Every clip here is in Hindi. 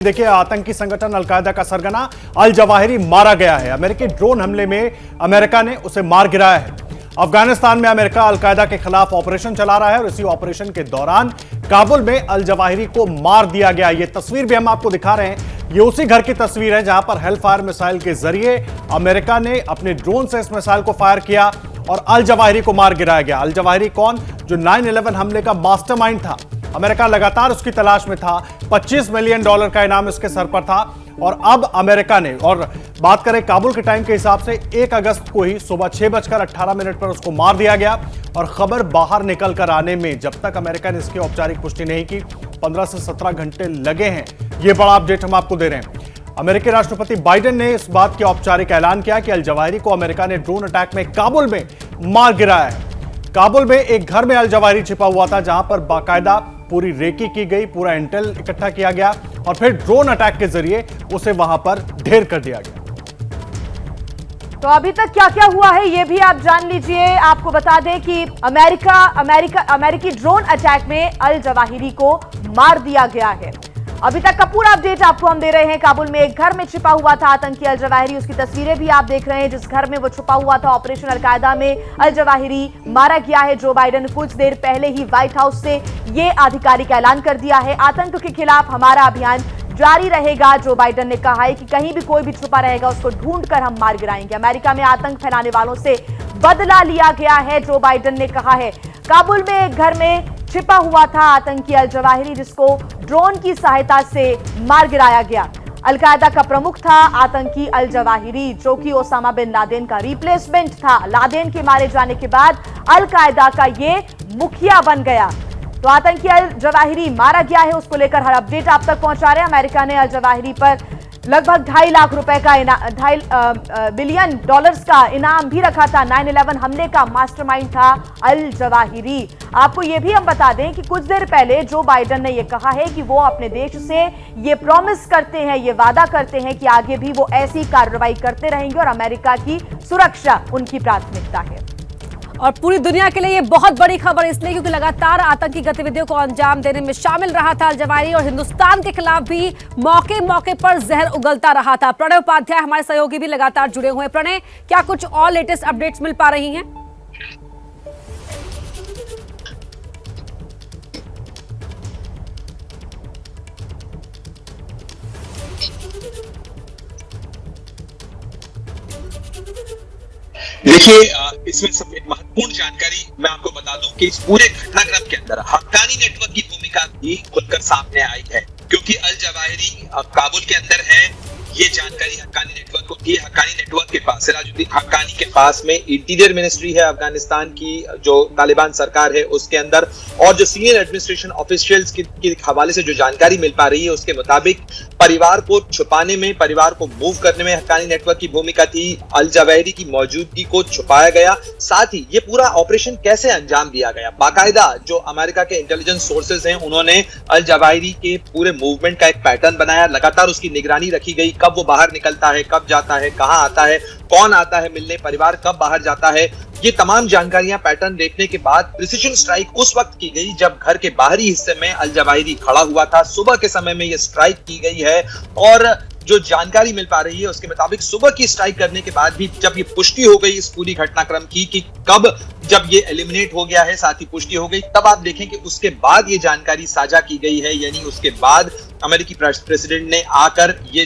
देखिए, आतंकी संगठन अलकायदा का सरगना अल जवाहिरी मारा गया है। अमेरिकी ड्रोन हमले में अमेरिका ने उसे मार गिराया है। अफगानिस्तान में अमेरिका अलकायदा के खिलाफ ऑपरेशन चला रहा है और इसी ऑपरेशन के दौरान काबुल में अल जवाहिरी को मार दिया गया। ये तस्वीर भी हम आपको दिखा रहे हैं। ये उसी घर की तस्वीर है जहां पर हेलफायर मिसाइल के जरिए अमेरिका ने अपने ड्रोन से इस मिसाइल को फायर किया और अल जवाहिरी को मार गिराया गया। अल जवाहिरी कौन? जो 9/11 हमले का मास्टरमाइंड था। अमेरिका लगातार उसकी तलाश में था। $25 मिलियन का इनाम इसके सर पर था और अब अमेरिका ने, और बात करें काबुल के टाइम के हिसाब से 1 अगस्त को ही सुबह 6:18 पर उसको मार दिया गया। और खबर बाहर निकल कर आने में जब तक अमेरिका ने इसकी औपचारिक पुष्टि नहीं की, 15 से 17 घंटे लगे हैं। यह बड़ा अपडेट हम आपको दे रहे हैं। अमेरिकी राष्ट्रपति बाइडेन ने इस बात की औपचारिक ऐलान किया कि अल जवाहिरी को अमेरिका ने ड्रोन अटैक में काबुल में मार गिराया है। काबुल में एक घर में अल जवाहिरी छिपा हुआ था जहां पर बाकायदा पूरी रेकी की गई, पूरा इंटेल इकट्ठा किया गया और फिर ड्रोन अटैक के जरिए उसे वहां पर ढेर कर दिया गया। तो अभी तक क्या क्या हुआ है ये भी आप जान लीजिए। आपको बता दें कि अमेरिकी ड्रोन अटैक में अल जवाहिरी को मार दिया गया है। अभी तक का पूरा अपडेट आपको हम दे रहे हैं। काबुल में एक घर में छिपा हुआ था आतंकी अल जवाहिरी, उसकी तस्वीरें भी आप देख रहे हैं। जिस घर में वो छुपा हुआ था, ऑपरेशन अलकायदा में अल जवाहिरी मारा गया है। जो बाइडेन ने कुछ देर पहले ही व्हाइट हाउस से ये आधिकारिक ऐलान कर दिया है। आतंक के खिलाफ हमारा अभियान जारी रहेगा। जो बाइडेन ने कहा है कि कहीं भी कोई भी छुपा रहेगा उसको ढूंढकर हम मार गिराएंगे। अमेरिका में आतंक फैलाने वालों से बदला लिया गया है, जो बाइडेन ने कहा है। काबुल में एक घर में छिपा हुआ था आतंकी अल जवाहिरी, जिसको ड्रोन की सहायता से मार गिराया गया। अलकायदा का प्रमुख था आतंकी अल जवाहिरी, जो कि ओसामा बिन लादेन का रिप्लेसमेंट था। लादेन के मारे जाने के बाद अलकायदा का ये मुखिया बन गया। तो आतंकी अल जवाहिरी मारा गया है, उसको लेकर हर अपडेट आप तक पहुंचा रहे हैं। अमेरिका ने अल जवाहिरी पर लगभग $2.5 लाख का $2.5 बिलियन का इनाम भी रखा था। 9/11 हमले का मास्टरमाइंड था अल जवाहिरी। आपको यह भी हम बता दें कि कुछ देर पहले जो बाइडेन ने यह कहा है कि वो अपने देश से ये प्रॉमिस करते हैं, ये वादा करते हैं कि आगे भी वो ऐसी कार्रवाई करते रहेंगे और अमेरिका की सुरक्षा उनकी प्राथमिकता है। और पूरी दुनिया के लिए ये बहुत बड़ी खबर इसलिए क्योंकि लगातार आतंकी गतिविधियों को अंजाम देने में शामिल रहा था अल जवाहिरी और हिंदुस्तान के खिलाफ भी मौके मौके पर जहर उगलता रहा था। प्रणय उपाध्याय हमारे सहयोगी भी लगातार जुड़े हुए हैं। प्रणय, क्या कुछ और लेटेस्ट अपडेट्स मिल पा रही हैं? देखिए, इसमें सबसे महत्वपूर्ण जानकारी मैं आपको बता दूं कि इस पूरे घटनाक्रम के अंदर हक्कानी नेटवर्क की भूमिका भी खुलकर सामने आई है, क्योंकि अल जवाहिरी काबुल के अंदर है। ये जानकारी हक्कानी नेटवर्क को थी। हक्कानी नेटवर्क के पास, सिराजुद्दीन हक्कानी के पास में इंटीरियर मिनिस्ट्री है अफगानिस्तान की, जो तालिबान सरकार है उसके अंदर, और जो सीनियर एडमिनिस्ट्रेशन ऑफिशियल्स के हवाले से जो जानकारी मिल पा रही है उसके मुताबिक परिवार को छुपाने में, परिवार को मूव करने में हक्कानी नेटवर्क की भूमिका थी। अल जवाहिरी की मौजूदगी को छुपाया गया। साथ ही ये पूरा ऑपरेशन कैसे अंजाम दिया गया, बाकायदा जो अमेरिका के इंटेलिजेंस सोर्सेज हैं उन्होंने अल जवाहिरी के पूरे मूवमेंट का एक पैटर्न बनाया। लगातार उसकी निगरानी रखी गई, कब वो बाहर निकलता है, कब जाता है, कहां आता है, कौन आता है मिलने, परिवार कब बाहर जाता है। ये तमाम जानकारियां, पैटर्न देखने के बाद प्रिसिजन स्ट्राइक उस वक्त की गई जब घर के बाहरी हिस्से में अल जवाहिरी खड़ा हुआ था। सुबह के समय में ये स्ट्राइक की गई है और जो जानकारी मिल पा रही है उसके मुताबिक सुबह की स्ट्राइक करने के बाद भी जब ये पुष्टि हो गई इस पूरी घटनाक्रम की कि कब, जब ये एलिमिनेट हो गया है, साथ ही पुष्टि हो गई, तब आप देखें कि उसके बाद ये जानकारी साझा की गई है। यानी उसके बाद अमेरिकी प्रेसिडेंट ने आकर ये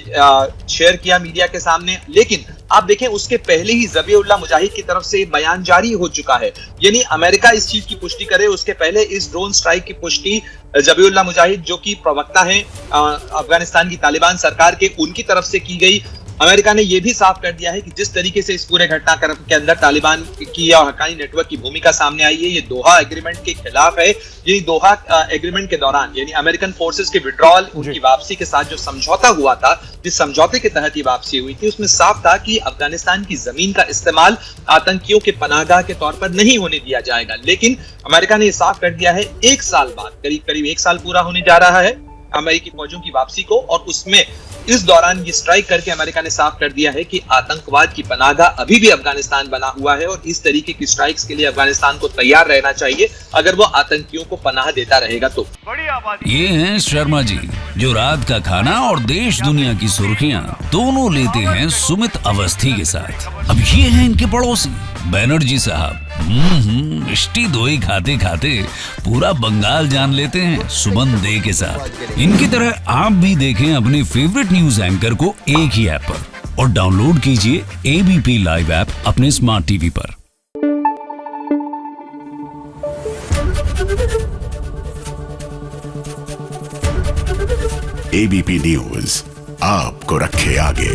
शेयर किया मीडिया के सामने। लेकिन आप देखें उसके पहले ही ज़बीहुल्लाह मुजाहिद की तरफ से बयान जारी हो चुका है। यानी अमेरिका इस चीज की पुष्टि करे उसके पहले इस ड्रोन स्ट्राइक की पुष्टि ज़बीहुल्लाह मुजाहिद, जो कि प्रवक्ता हैं अफगानिस्तान की तालिबान सरकार के, उनकी तरफ से की गई। अमेरिका ने यह भी साफ कर दिया है कि जिस तरीके से इस पूरे घटनाक्रम के अंदर तालिबान की या हक्कानी नेटवर्क की भूमिका सामने आई है, ये दोहा एग्रीमेंट के खिलाफ है। ये दोहा एग्रीमेंट के दौरान यानी अमेरिकन फोर्सेस के विड्रॉल, उनकी वापसी के साथ जो समझौता हुआ था, जिस समझौते के तहत ये वापसी हुई थी, उसमें साफ था कि अफगानिस्तान की जमीन का इस्तेमाल आतंकियों के पनाहगाह के तौर पर नहीं होने दिया जाएगा। लेकिन अमेरिका ने यह साफ कर दिया है 1 साल बाद, करीब 1 साल पूरा होने जा रहा है अमेरिकी फौजों की वापसी को, और उसमें इस दौरान ये स्ट्राइक करके अमेरिका ने साफ कर दिया है कि आतंकवाद की पनाहगाह अभी भी अफगानिस्तान बना हुआ है और इस तरीके की स्ट्राइक्स के लिए अफगानिस्तान को तैयार रहना चाहिए अगर वो आतंकियों को पनाह देता रहेगा तो। बड़ी ये हैं शर्मा जी, जो रात का खाना और देश दुनिया की सुर्खियां दोनों लेते हैं सुमित अवस्थी के साथ। अब ये हैं इनके पड़ोसी बनर्जी साहब। मिष्टी दोई खाते खाते पूरा बंगाल जान लेते हैं सुमन दे के साथ। इनकी तरह आप भी देखें अपने फेवरेट न्यूज एंकर को एक ही ऐप पर और डाउनलोड कीजिए एबीपी लाइव ऐप अपने स्मार्ट टीवी पर। एबीपी न्यूज आपको रखे आगे।